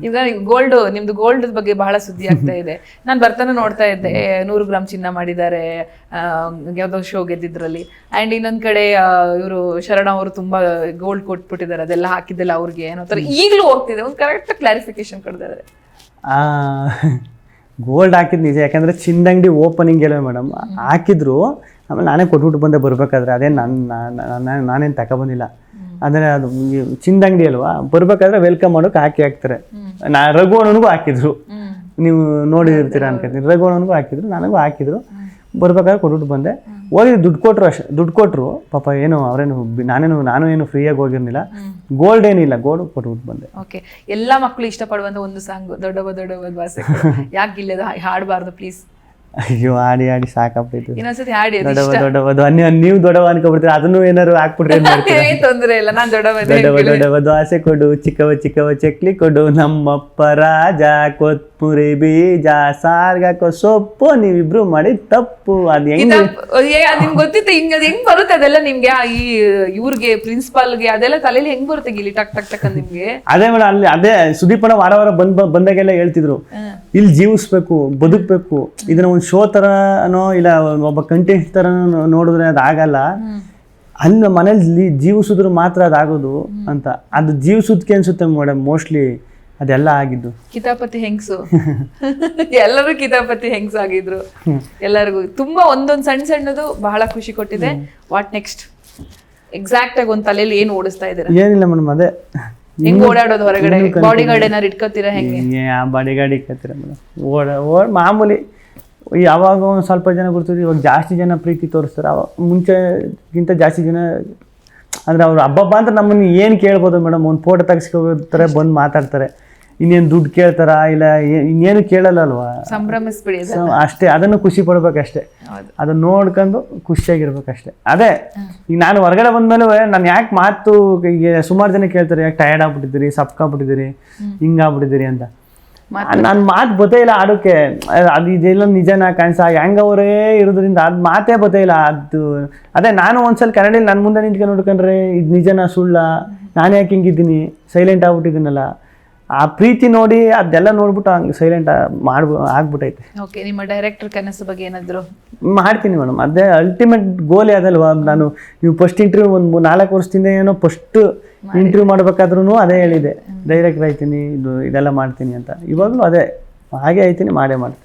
ಈಗ ನಿಮ್ದು ಗೋಲ್ಡ್ ಬಗ್ಗೆ ಬಹಳ ಸುದ್ದಿ ಆಗ್ತಾ ಇದೆ. ನಾನು ಬರ್ತಾನೆ ನೋಡ್ತಾ ಇದ್ದೆ 100 ಗ್ರಾಮ್ ಚಿನ್ನ ಮಾಡಿದ್ದಾರೆ ಯಾವ್ದೋ ಶೋ ಗೆದ್ದಿದ್ರಲ್ಲಿ. ಅಂಡ್ ಇನ್ನೊಂದ್ ಕಡೆ ಇವರು ಶರಣ ಅವರು ತುಂಬಾ ಗೋಲ್ಡ್ ಕೊಟ್ಬಿಟ್ಟಿದ್ದಾರೆ, ಅದೆಲ್ಲ ಹಾಕಿದ್ದೆಲ್ಲ ಅವ್ರಿಗೆ ಏನೋ ತರ ಈಗಲೂ ಹೋಗ್ತಿದೆ. ಒಂದು ಕರೆಕ್ಟ್ ಕ್ಲಾರಿಫಿಕೇಶನ್ ಕೊಡ್ತಾರೆ. ಗೋಲ್ಡ್ ಹಾಕಿದ್ ನಿಜ, ಯಾಕಂದ್ರೆ ಚಿನ್ನದಂಗಡಿ ಓಪನಿಂಗ್ ಎಲ್ಲ ಮೇಡಮ್ ಹಾಕಿದ್ರು. ಆಮೇಲೆ ನಾನೇ ಕೊಟ್ಬಿಟ್ಟು ಬಂದೆ ಬರ್ಬೇಕಾದ್ರೆ, ಅದೇ ನಾನೇನು ತಗೊಬಂದಿಲ್ಲ. ಅಂದರೆ ಅದು ಚಿನ್ನದಂಗಡಿ ಅಲ್ವಾ, ಬರ್ಬೇಕಾದ್ರೆ ವೆಲ್ಕಮ್ ಮಾಡೋಕೆ ಹಾಕ್ತಾರೆ. ರಘುವಣ್ಣನಿಗೂ ಹಾಕಿದ್ರು, ನೀವು ನೋಡಿರ್ತೀರ ಅನ್ಕೊತೀನಿ. ರಘುವಣ್ಣನಿಗೂ ಹಾಕಿದ್ರು, ನನಗೂ ಹಾಕಿದ್ರು. ಬರ್ಬೇಕಾದ್ರೆ ಕೊಟ್ಬಿಟ್ಟು ಬಂದೆ. ಹೋಗಿ ದುಡ್ಡು ಕೊಟ್ಟರು, ಅಷ್ಟೇ ದುಡ್ಡು ಕೊಟ್ಟರು. ಪಾಪ ಏನು ಅವರೇನು ನಾನು ಏನು ಫ್ರೀಯಾಗಿ ಹೋಗಿರ್ಲಿಲ್ಲ. ಗೋಲ್ಡ್ ಏನಿಲ್ಲ, ಗೋಲ್ಡ್ ಕೊಟ್ಬಿಟ್ಟು ಬಂದೆ. ಓಕೆ, ಎಲ್ಲ ಮಕ್ಕಳು ಇಷ್ಟಪಡುವಂತ ಒಂದು ಸಾಂಗ್ ದೊಡ್ಡವ ಭಾಷೆ ಯಾಕೆ ಇಲ್ಲದ ಹಾಡಬಾರ್ದು ಪ್ಲೀಸ್? ಅಯ್ಯೋ, ಆಡಿ ಆಡಿ ಸಾಕಾಗ್ತೈತೆ. ಇನ್ನೊಂದ್ಸತಿ ಹಾಡಿ. ದೊಡ್ಡವದು ನೀವು ದೊಡ್ಡವ ಅನ್ಕೊಬಿಡ್ತೀರಿ, ಅದನ್ನು ಏನಾರು ಹಾಕ್ಬಿಟ್ರೆ ತೊಂದ್ರೆ ಇಲ್ಲ. ನಾನು ದೊಡ್ಡವದು ಆಸೆ ಕೊಡು, ಚಿಕ್ಕವ ಚಕ್ಲಿ ಕೊಡು, ನಮ್ಮಪ್ಪ ರಾಜ ಕೊತ್ಮುರಿ ಬೀಜ ಸಾರ್ಗಾಕೋ ಸೊಪ್ಪು, ನೀವಿಬ್ರು ಮಾಡಿ ತಪ್ಪು. ಅದ್ ಹೆಂಗ್ ನಿಮ್ಗೆ ಗೊತ್ತಿತ್ತು ಹಿಂಗ ಹೆಂಗ್ ಬರುತ್ತೆ ಅದೆಲ್ಲ ನಿಮ್ಗೆ? ಈ ಇವ್ರಿಗೆ ಪ್ರಿನ್ಸಿಪಾಲ್ಗೆ ಅದೆಲ್ಲ ತಲೆಯಲ್ಲಿ ಹೆಂಗ್ ಬರುತ್ತೆ ಗಿಲಿ ಟಕ್ ಟಕ್ ಟಕ್ ಅಂತ ನಿಮ್ಗೆ? ಅದೇ ಮೇಡಮ್, ಅಲ್ಲಿ ಅದೇ ಸುದೀಪಣ್ಣ ವಾರ ಬಂದಾಗೆಲ್ಲ ಹೇಳ್ತಿದ್ರು, ಇಲ್ಲಿ ಜೀವಿಸ್ಬೇಕು, ಬದುಕ್ಬೇಕು. ಇದನ್ನ ಒಂದು ಶೋ ತರನೋ ಇಲ್ಲ ಒಬ್ಬ ಕಂಟೆಂಟ್ ತರ ನೋಡಿದ್ರೆ ಅದಾಗಲ್ಲ. ಅಲ್ಲಿ ಮನೇಲಿ ಜೀವಿಸಿದ್ರು ಮಾತ್ರ ಅದಾಗೋದು ಅಂತ. ಅದು ಜೀವಿಸೋದಕ್ಕೆ ಅನ್ಸುತ್ತೆ ಮೇಡಮ್ ಮೋಸ್ಟ್ಲಿ ಅದೆಲ್ಲ ಆಗಿದ್ದು. ಕಿತಾಪತಿ ಹೆಂಗ್ಸು ಎಲ್ಲರೂ ಕಿತಾಪತಿ ಹೆಂಗ್ಸು ಆಗಿದ್ರು. ಎಲ್ಲರಿಗೂ ತುಂಬಾ ಒಂದೊಂದ್ ಸಣ್ಣದು ಬಹಳ ಖುಷಿ ಕೊಟ್ಟಿದೆ. What next? ಎಕ್ಸಾಕ್ಟ್ ಆಗಿ ಒಂದ್ ತಲೆಯಲ್ಲಿ ಏನ್ ಓಡಿಸ್ತಾ ಇದ್ದೀರಾ? ಏನಿಲ್ಲ ಮೇಡಮ್, ಅದೇ ಹೆಂಗ್ ಓಡಾಡೋದು ಹೊರಗಡೆ? ಬಾಡಿ ಗಾರ್ಡ್ ಏನಾರು ಇಟ್ಕೋತೀರಾ? ಹೆಂಗೆ ಬಾಡಿ ಗಾರ್ಡ್ ಇಟ್ಕೋತೀರ ಮೇಡಮ್? ಮಾಮೂಲಿ. ಯಾವಾಗ ಒಂದು ಸ್ವಲ್ಪ ಜನ ಗೊತ್ತಿದ್ರು, ಇವಾಗ ಜಾಸ್ತಿ ಜನ ಪ್ರೀತಿ ತೋರಿಸ್ತಾರೆ. ಮುಂಚೆಗಿಂತ ಜಾಸ್ತಿ ಜನ ಅಂದರೆ ಅವ್ರು ಹಬ್ಬ ಅಂತ ನಮ್ಮನ್ನು ಏನು ಕೇಳ್ಬೋದು ಮೇಡಮ್? ಒಂದು ಫೋಟೋ ತೆಗೆಸ್ಕೋತಾರೆ, ಬಂದು ಮಾತಾಡ್ತಾರೆ. ಇನ್ನೇನು ದುಡ್ಡು ಕೇಳ್ತಾರ ಇಲ್ಲ ಇನ್ನೇನು ಕೇಳಲ್ಲ ಅಲ್ವಾ? ಸಂಭ್ರಮಿಸ್ಬಿಡಿ ಅಷ್ಟೇ. ಅದನ್ನು ಖುಷಿ ಪಡ್ಬೇಕಷ್ಟೇ, ಅದನ್ನ ನೋಡ್ಕೊಂಡು ಖುಷಿಯಾಗಿರ್ಬೇಕಷ್ಟೇ. ಅದೇ ಈಗ ನಾನು ಹೊರಗಡೆ ಬಂದ್ಮೇಲೆ ನಾನು ಯಾಕೆ ಮಾತು, ಈಗ ಸುಮಾರು ಜನ ಕೇಳ್ತಾರೆ, ಯಾಕೆ ಟಯರ್ಡ್ ಆಗ್ಬಿಟ್ಟಿದ್ದೀರಿ, ಸಪ್ಕಾಗ್ಬಿಟ್ಟಿದ್ದೀರಿ, ಹಿಂಗಾಗ್ಬಿಟ್ಟಿದ್ದೀರಿ ಅಂತ. ನನ್ನ ಮಾತು ಬತ್ತೇ ಇಲ್ಲ ಆಡೋಕ್ಕೆ. ಅದು ಇದೆಲ್ಲ ನಿಜನಾ ಕಾಣಿಸ ಹೆಂಗವರೇ ಇರೋದ್ರಿಂದ ಅದು ಮಾತೇ ಬತ್ತೇ ಇಲ್ಲ. ಅದೇ ನಾನು ಒಂದ್ಸಲ ಕನ್ನಡದಲ್ಲಿ ನನ್ನ ಮುಂದೆ ನಿಂತ್ಕೊಂಡು ನೋಡ್ಕೊಂಡ್ರೆ ಇದು ನಿಜನಾ ಸುಳ್ಳ, ನಾನು ಯಾಕೆ ಹಿಂಗಿದ್ದೀನಿ, ಸೈಲೆಂಟ್ ಆಗ್ಬಿಟ್ಟಿದ್ದೀನಲ್ಲ. ಆ ಪ್ರೀತಿ ನೋಡಿ ಅದೆಲ್ಲ ನೋಡ್ಬಿಟ್ಟು ಹಂಗೆ ಸೈಲೆಂಟ್ ಆಗ್ಬಿಟ್ಟೈತೆ. ಓಕೆ, ನಿಮ್ಮ ಡೈರೆಕ್ಟರ್ ಕನಸು ಬಗ್ಗೆ ಏನಾದ್ರು? ಮಾಡ್ತೀನಿ ಮೇಡಮ್, ಅದೇ ಅಲ್ಟಿಮೇಟ್ ಗೋಲ್ ಅದಲ್ವಾ. ನೀವು ಫಸ್ಟ್ ಇಂಟರ್ವ್ಯೂ ಒಂದು 4 ವರ್ಷದಿಂದ ಏನೋ ಫಸ್ಟ್ ಇಂಟರ್ವ್ಯೂ ಮಾಡ್ಬೇಕಾದ್ರೂ ಅದೇ ಹೇಳಿದೆ, ಡೈರೆಕ್ಟರ್ ಆಯ್ತೀನಿ, ಇದೆಲ್ಲ ಮಾಡ್ತೀನಿ ಅಂತ. ಇವಾಗಲೂ ಅದೇ ಹಾಗೆ ಆಯ್ತೀನಿ, ಮಾಡೇ ಮಾಡ್ತೀನಿ.